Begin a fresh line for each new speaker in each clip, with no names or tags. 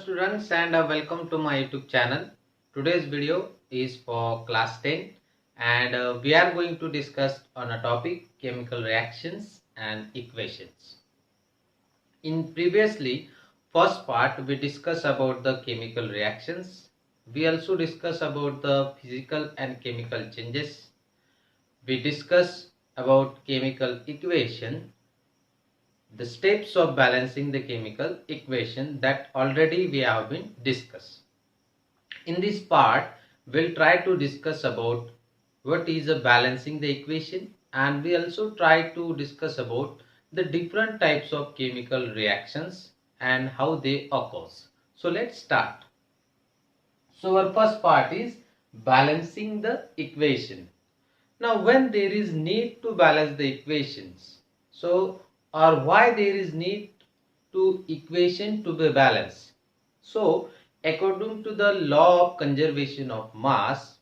students, and welcome to my YouTube channel. Today's video is for class 10 and we are going to discuss on a topic chemical reactions and equations. In previously first part we discussed about the chemical reactions. We also discussed about the physical and chemical changes. We discussed about chemical equation, the steps of balancing the chemical equation that already we have been discussed. In this part, we'll try to discuss about what is a balancing the equation, and we also try to discuss about the different types of chemical reactions and how they occur. So let's start. So our first part is balancing the equation. Now when there is need to balance the equations, so or why there is need to equation to be balanced. So according to the law of conservation of mass,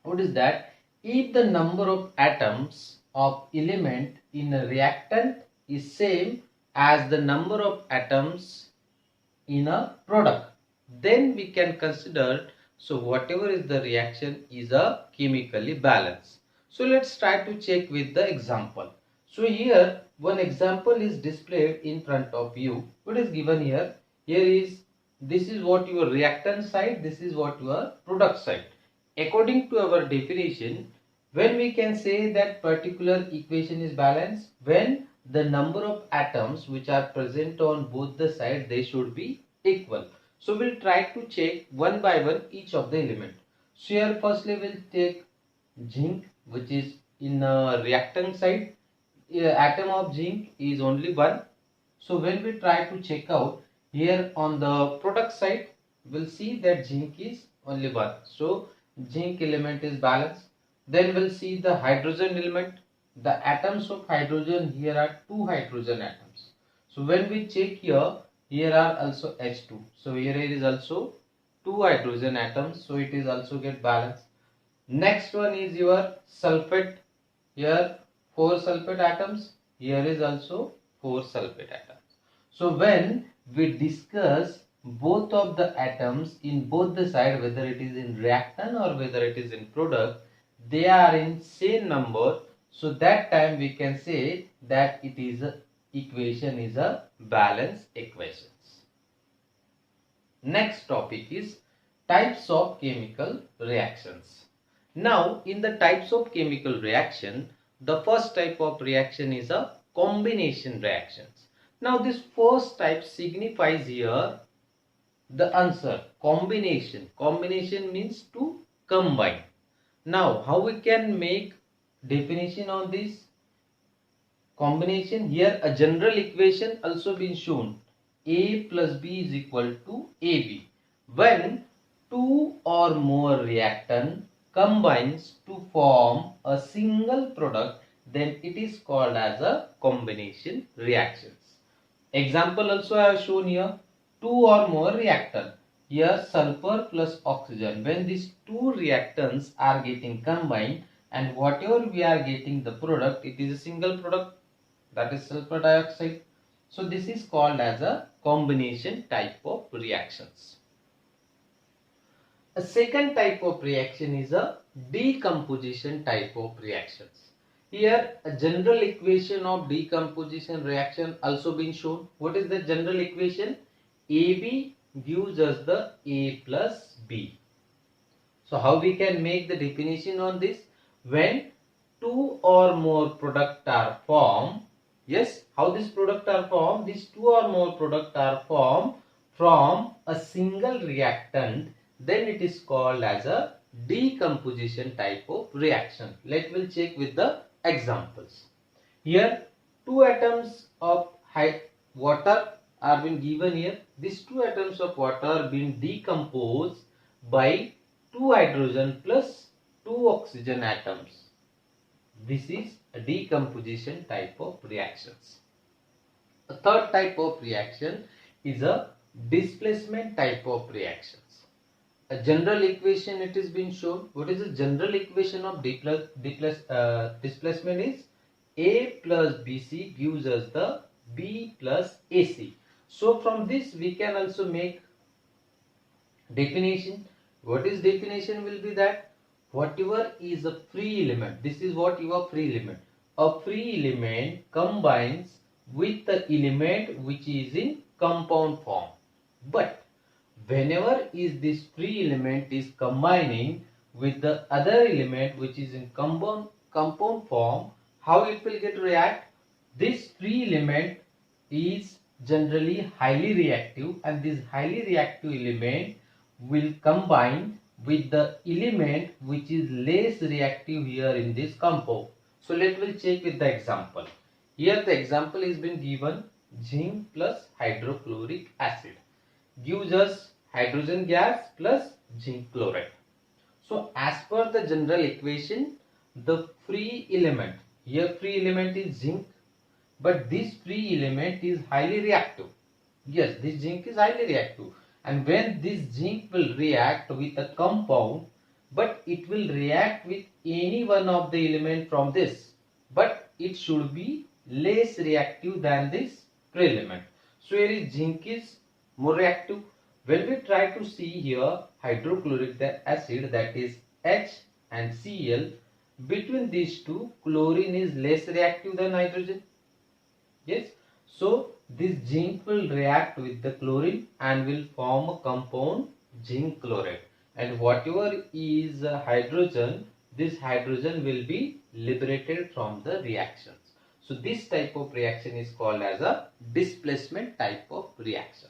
what is that? If the number of atoms of element in a reactant is same as the number of atoms in a product, then we can consider, so whatever is the reaction is a chemically balanced. So let's try to check with the example. So here one example is displayed in front of you. What is given here? Here is, this is what your reactant side, this is what your product side. According to our definition, when we can say that particular equation is balanced, when the number of atoms which are present on both the sides, they should be equal. So we'll try to check one by one each of the element. So here firstly we'll take zinc, which is in reactant side. Atom of zinc is only one. So when we try to check out here on the product side, we'll see that zinc is only one. So zinc element is balanced. Then we'll see the hydrogen element. The atoms of hydrogen, here are two hydrogen atoms. So when we check here, here are also H2. So here is also two hydrogen atoms. So it is also get balanced. Next one is your sulfate. Here 4 sulfate atoms. Here is also 4 sulfate atoms. So when we discuss both of the atoms in both the side, whether it is in reactant or whether it is in product, they are in same number. So that time we can say that it is a equation is a balanced equations. Next topic is types of chemical reactions. Now in the types of chemical reaction, the first type of reaction is a combination reactions. Now this first type signifies here the answer combination. Combination means to combine. Now how we can make definition on this combination? Here a general equation also been shown. A plus B is equal to AB. When two or more reactant combines to form a single product, then it is called as a combination reactions. Example also I have shown here. Two or more reactant. Here sulfur plus oxygen. When these two reactants are getting combined, and whatever we are getting the product, it is a single product, that is sulfur dioxide. So this is called as a combination type of reactions. A second type of reaction is a decomposition type of reactions. Here a general equation of decomposition reaction also been shown. What is the general equation? AB gives us the A plus B. So how we can make the definition on this? When two or more products are formed, yes, how this product are formed? These two or more products are formed from a single reactant, then it is called as a decomposition type of reaction. We'll check with the examples. Here two atoms of water are been given here. These two atoms of water are being decomposed by two hydrogen plus two oxygen atoms. This is a decomposition type of reactions. A third type of reaction is a displacement type of reactions. A general equation it is been shown. What is the general equation of displacement is A plus BC gives us the B plus AC. So from this we can also make definition. What is definition will be that whatever is a free element, this is what your free element. A free element combines with the element which is in compound form. But whenever is this free element is combining with the other element which is in compound form, how it will get react? This free element is generally highly reactive, and this highly reactive element will combine with the element which is less reactive here in this compound. So let us check with the example. Here the example is been given, zinc plus hydrochloric acid gives us hydrogen gas plus zinc chloride. So as per the general equation, the free element, here free element is zinc, but this free element is highly reactive. Yes, this zinc is highly reactive, and when this zinc will react with a compound, but it will react with any one of the element from this, but it should be less reactive than this free element. So here is zinc is more reactive. When we try to see here hydrochloric acid, that is H and Cl, between these two chlorine is less reactive than hydrogen. Yes, so this zinc will react with the chlorine and will form a compound zinc chloride, and whatever is hydrogen, this hydrogen will be liberated from the reactions. So this type of reaction is called as a displacement type of reactions.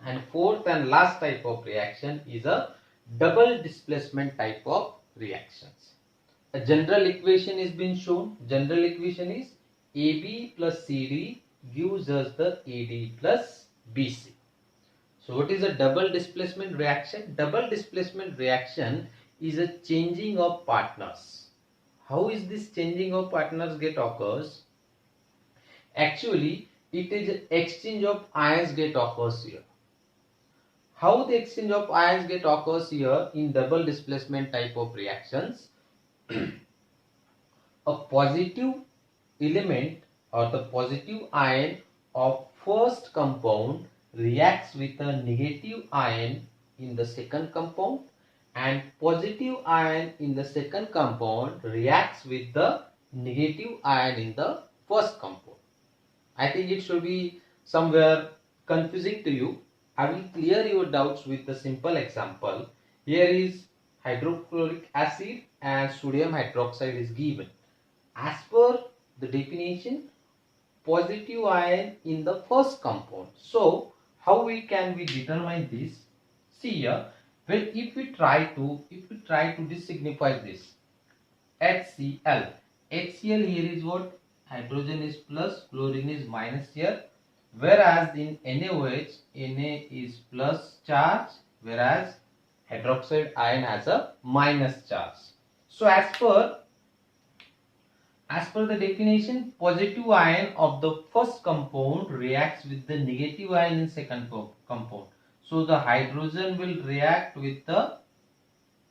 And fourth and last type of reaction is a double displacement type of reactions. A general equation is being shown. General equation is AB plus CD gives us the AD plus BC. So what is a double displacement reaction? Double displacement reaction is a changing of partners. How is this changing of partners get occurs? Actually, it is exchange of ions get occurs here. How the exchange of ions get occurs here in double displacement type of reactions? A positive element or the positive ion of first compound reacts with a negative ion in the second compound, and positive ion in the second compound reacts with the negative ion in the first compound. I think it should be somewhere confusing to you. I will clear your doubts with a simple example. Here is hydrochloric acid and sodium hydroxide is given. As per the definition, positive ion in the first compound. So how we can we determine this? See here, well, if we try to designify this HCl. HCl here is what? Hydrogen is plus, chlorine is minus here. Whereas in NaOH, Na is plus charge, whereas hydroxide ion has a minus charge. So as per the definition, positive ion of the first compound reacts with the negative ion in second compound. So the hydrogen will react with the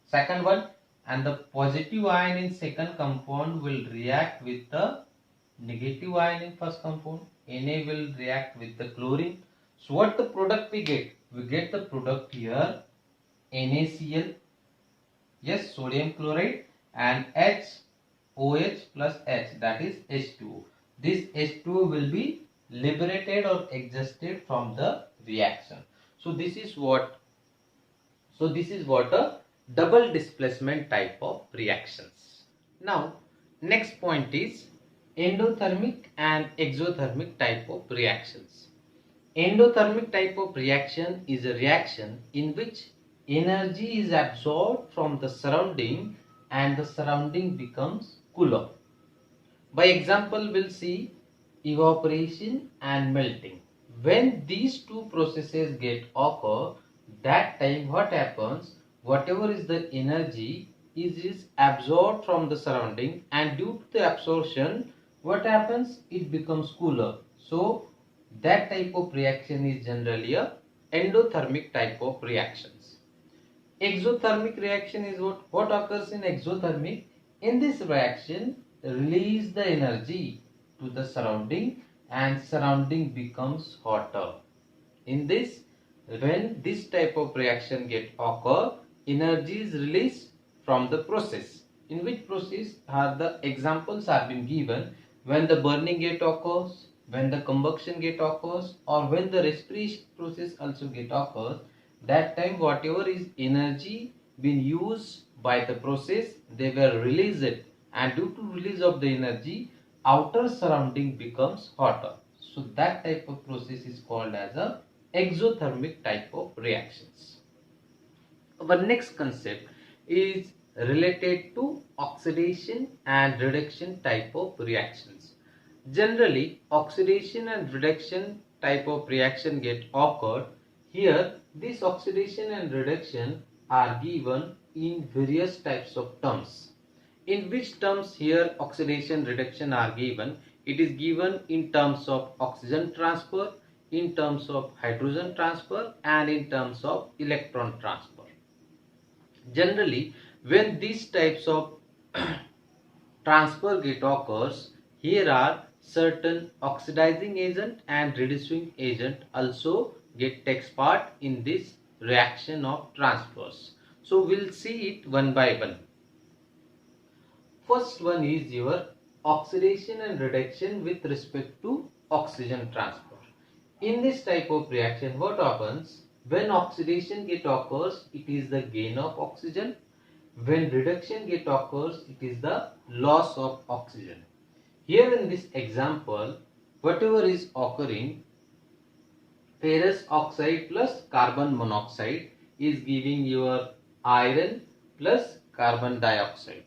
second one, and the positive ion in second compound will react with the negative ion in first compound. Na will react with the chlorine. So what the product we get? We get the product here NaCl, yes, sodium chloride, and HOH plus H, that is H2O. This H2O will be liberated or exhausted from the reaction. So this is what a double displacement type of reactions. Now next point is endothermic and exothermic type of reactions. Endothermic type of reaction is a reaction in which energy is absorbed from the surrounding and the surrounding becomes cooler. By example, we'll see evaporation and melting. When these two processes get occur, that time what happens? Whatever is the energy is absorbed from the surrounding, and due to the absorption, what happens? It becomes cooler. So that type of reaction is generally a endothermic type of reactions. Exothermic reaction is what occurs in exothermic. In this reaction, release the energy to the surrounding, and surrounding becomes hotter. In this, when this type of reaction get occur, energy is released from the process. In which process are the examples are been given when the burning get occurs, when the combustion get occurs, or when the respiration process also get occurs. That time whatever is energy been used by the process, they were released, and due to release of the energy, outer surrounding becomes hotter. So that type of process is called as a exothermic type of reactions. Our next concept is related to oxidation and reduction type of reactions. Generally, oxidation and reduction type of reaction get occurred. Here, this oxidation and reduction are given in various types of terms. In which terms here oxidation reduction are given? It is given in terms of oxygen transfer, in terms of hydrogen transfer, and in terms of electron transfer. Generally, when these types of transfer get occurs, here are certain oxidizing agent and reducing agent also takes part in this reaction of transfers. So we'll see it one by one. First one is your oxidation and reduction with respect to oxygen transfer. In this type of reaction, what happens? When oxidation get occurs, it is the gain of oxygen. When reduction get occurs, it is the loss of oxygen. Here in this example, whatever is occurring, ferrous oxide plus carbon monoxide is giving your iron plus carbon dioxide.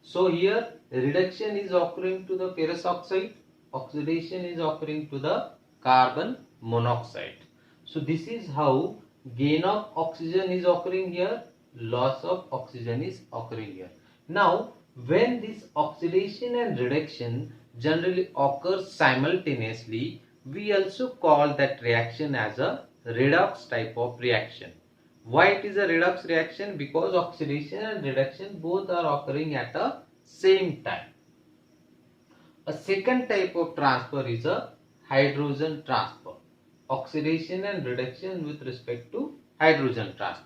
So here reduction is occurring to the ferrous oxide, oxidation is occurring to the carbon monoxide. So this is how gain of oxygen is occurring here, loss of oxygen is occurring here. Now when this oxidation and reduction generally occurs simultaneously, we also call that reaction as a redox type of reaction. Why it is a redox reaction? Because oxidation and reduction both are occurring at the same time. A second type of transfer is a hydrogen transfer. Oxidation and reduction with respect to hydrogen transfer.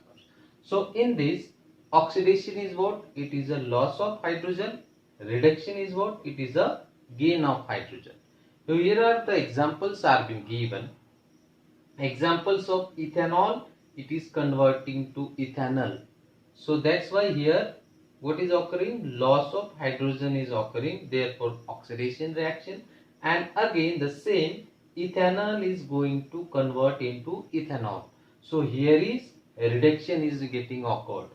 So in this, oxidation is what? It is a loss of hydrogen. Reduction is what? It is a gain of hydrogen. So here are the examples are being given. Examples of ethanol, it is converting to ethanol. So that's why here what is occurring? Loss of hydrogen is occurring, therefore oxidation reaction, and again the same ethanol is going to convert into ethanol. So here is reduction is getting occurred.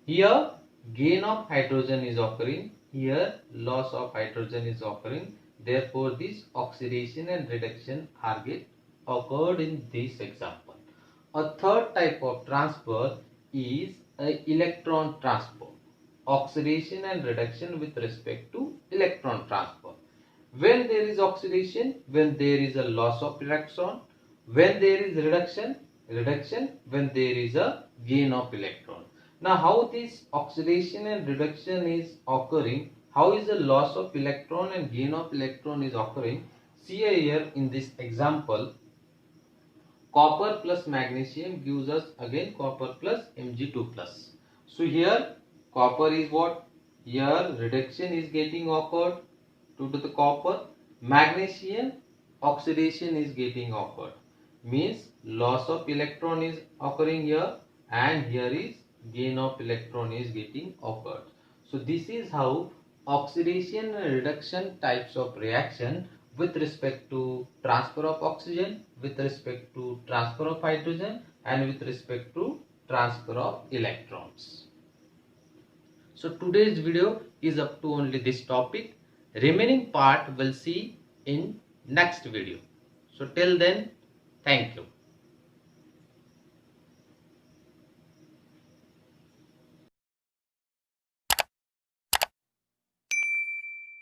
Here gain of hydrogen is occurring, here loss of hydrogen is occurring, therefore this oxidation and reduction are get occurred in this example. A third type of transfer is a electron transfer. Oxidation and reduction with respect to electron transfer. When there is oxidation, when there is a loss of electron, when there is reduction, when there is a gain of electron. Now how this oxidation and reduction is occurring, how is the loss of electron and gain of electron is occurring? See here in this example, copper plus magnesium gives us again copper plus Mg2 plus. So here copper is what? Here reduction is getting occurred due to the copper. Magnesium oxidation is getting occurred. Means loss of electron is occurring here, and here is gain of electron is getting occurred. So this is how oxidation and reduction types of reaction with respect to transfer of oxygen, with respect to transfer of hydrogen, and with respect to transfer of electrons. So today's video is up to only this topic. Remaining part we'll see in next video. So till then, thank you.